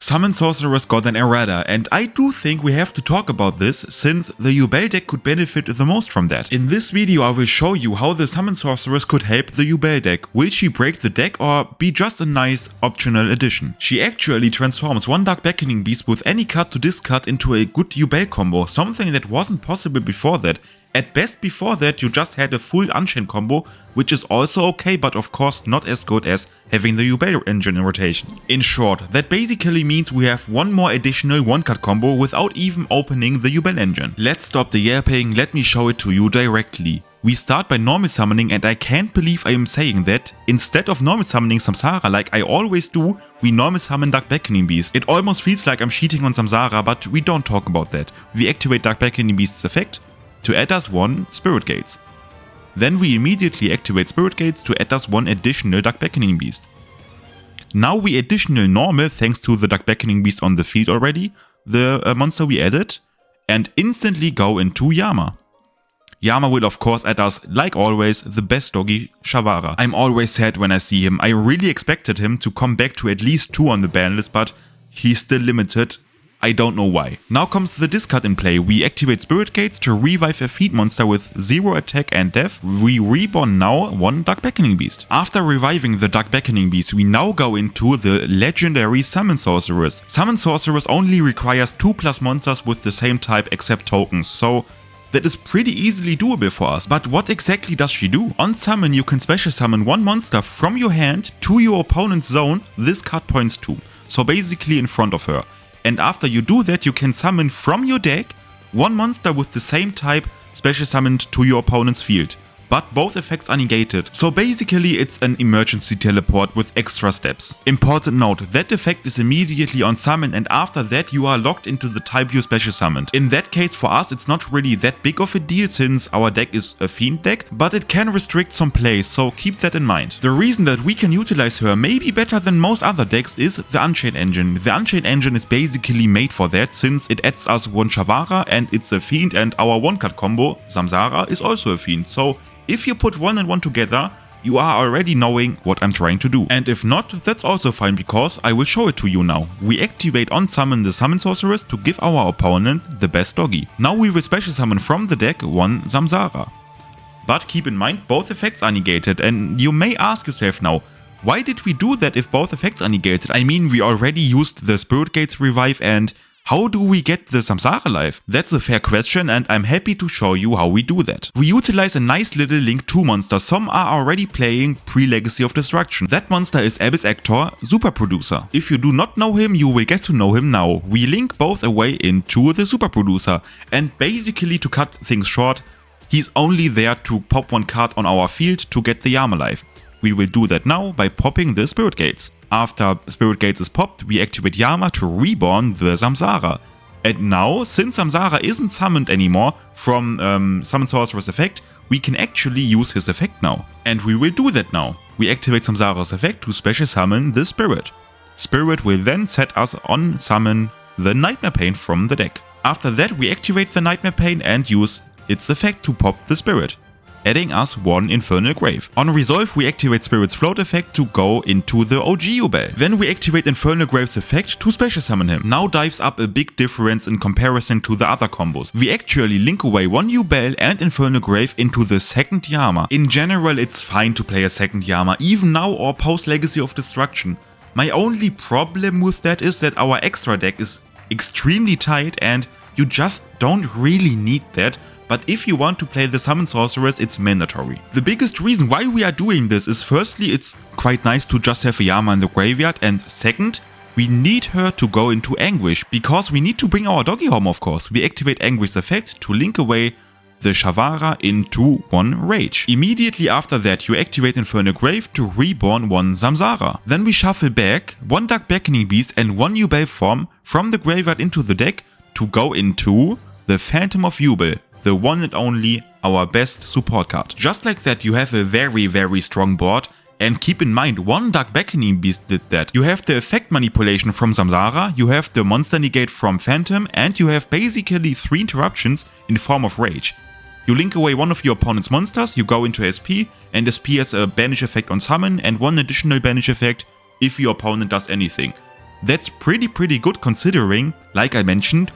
Summon Sorceress got an errata, and I do think we have to talk about this since the Yubel deck could benefit the most from that. In this video I will show you how the Summon Sorceress could help the Yubel deck. Will she break the deck or be just a nice optional addition? She actually transforms one Dark Beckoning Beast with any card to discard into a good Yubel combo, something that wasn't possible before that. At best before that you just had a full Unchained combo, which is also okay, but of course not as good as having the Yubel engine in rotation. In short, that basically means we have one more additional one-card combo without even opening the Yubel engine. Let's stop the yapping, let me show it to you directly. We start by normal summoning, and I can't believe I am saying that. Instead of normal summoning Samsara like I always do, we normal summon Dark Beckoning Beast. It almost feels like I'm cheating on Samsara, but we don't talk about that. We activate Dark Beckoning Beast's effect to add us 1 Spirit Gates. Then we immediately activate Spirit Gates to add us 1 additional Dark Beckoning Beast. Now we additional normal thanks to the Dark Beckoning Beast on the field already, the monster we added, and instantly go into Yama. Yama will of course add us, like always, the best doggy, Shavara. I'm always sad when I see him. I really expected him to come back to at least 2 on the ban list, but he's still limited. I don't know why. Now comes the discard in play. We activate Spirit Gates to revive a field monster with 0 attack and death. We reborn now 1 Dark Beckoning Beast. After reviving the Dark Beckoning Beast, we now go into the legendary Summon Sorceress. Summon Sorceress only requires 2+ monsters with the same type except tokens, so that is pretty easily doable for us. But what exactly does she do? On summon you can special summon 1 monster from your hand to your opponent's zone this card points to, so basically in front of her. And after you do that, you can summon from your deck 1 monster with the same type special summoned to your opponent's field. But both effects are negated, so basically it's an emergency teleport with extra steps. Important note, that effect is immediately on summon, and after that you are locked into the type you special summoned. In that case for us it's not really that big of a deal since our deck is a fiend deck, but it can restrict some plays, so keep that in mind. The reason that we can utilize her maybe better than most other decks is the Unchained engine. The Unchained engine is basically made for that since it adds us 1 Shavara and it's a fiend, and our 1-card combo, Samsara, is also a fiend. So if you put 1 and 1 together, you are already knowing what I'm trying to do. And if not, that's also fine because I will show it to you now. We activate on summon the Summon Sorceress to give our opponent the best doggy. Now we will special summon from the deck 1 Samsara. But keep in mind, both effects are negated, and you may ask yourself now, why did we do that if both effects are negated? I mean, we already used the Spirit Gates revive, and how do we get the Samsara alive? That's a fair question, and I'm happy to show you how we do that. We utilize a nice little Link 2 monster. Some are already playing pre-Legacy of Destruction. That monster is Abyss Actor, Super Producer. If you do not know him, you will get to know him now. We link both away into the Super Producer, and basically to cut things short, he's only there to pop 1 card on our field to get the Yama alive. We will do that now by popping the Spirit Gates. After Spirit Gates is popped, we activate Yama to reborn the Samsara. And now, since Samsara isn't summoned anymore from Summon Sorceress effect, we can actually use his effect now. And we will do that now. We activate Samsara's effect to special summon the Spirit. Spirit will then set us on summon the Nightmare Pain from the deck. After that, we activate the Nightmare Pain and use its effect to pop the Spirit, adding us 1 Infernal Grave. On resolve, we activate Spirit's float effect to go into the OG Yubel. Then we activate Infernal Grave's effect to special summon him. Now dives up a big difference in comparison to the other combos. We actually link away 1 Yubel and Infernal Grave into the 2nd Yama. In general, it's fine to play a 2nd Yama, even now or post Legacy of Destruction. My only problem with that is that our extra deck is extremely tight and you just don't really need that. But if you want to play the Summon Sorceress, it's mandatory. The biggest reason why we are doing this is firstly, it's quite nice to just have a Yama in the graveyard, and second, we need her to go into Anguish, because we need to bring our doggy home of course. We activate Anguish's effect to link away the Shavara into 1 Rage. Immediately after that you activate Infernal Grave to reborn 1 Samsara. Then we shuffle back 1 Dark Beckoning Beast and 1 Yubel form from the graveyard into the deck to go into the Phantom of Yubel, the one and only, our best support card. Just like that you have a very strong board, and keep in mind 1 Dark Beckoning Beast did that. You have the effect manipulation from Samsara, you have the monster negate from Phantom, and you have basically 3 interruptions in form of Rage. You link away 1 of your opponent's monsters, you go into SP, and SP has a banish effect on summon and 1 additional banish effect if your opponent does anything. That's pretty good considering, like I mentioned,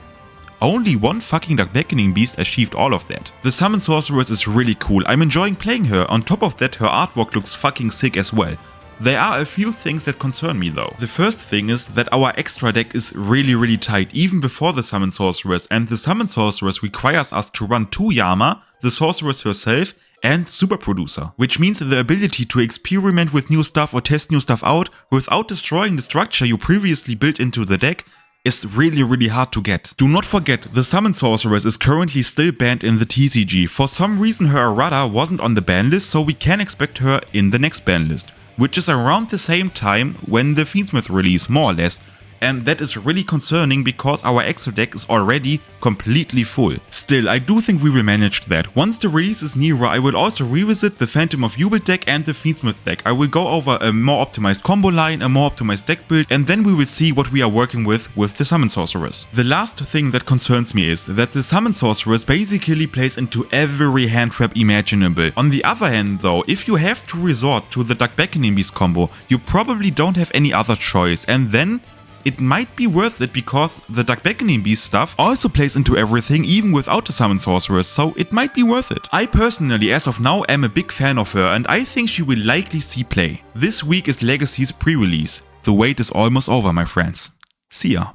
only one fucking Dark Beckoning Beast achieved all of that. The Summon Sorceress is really cool, I'm enjoying playing her. On top of that, her artwork looks fucking sick as well. There are a few things that concern me though. The first thing is that our extra deck is really tight even before the Summon Sorceress, and the Summon Sorceress requires us to run 2 Yama, the Sorceress herself, and Super Producer, which means the ability to experiment with new stuff or test new stuff out without destroying the structure you previously built into the deck is really hard to get. Do not forget, the Summon Sorceress is currently still banned in the TCG. For some reason her errata wasn't on the ban list, so we can expect her in the next ban list, which is around the same time when the Fiendsmith release, more or less. And that is really concerning because our extra deck is already completely full. Still, I do think we will manage that. Once the release is nearer, I will also revisit the Phantom of Yubel deck and the Fiendsmith deck. I will go over a more optimized combo line, a more optimized deck build, and then we will see what we are working with the Summon Sorceress. The last thing that concerns me is that the Summon Sorceress basically plays into every hand trap imaginable. On the other hand though, if you have to resort to the Dark Beckoning Beast combo, you probably don't have any other choice, and then it might be worth it because the Dark Beckoning Beast stuff also plays into everything even without the Summon Sorceress, so it might be worth it. I personally, as of now, am a big fan of her and I think she will likely see play. This week is Legacy's pre-release. The wait is almost over, my friends. See ya.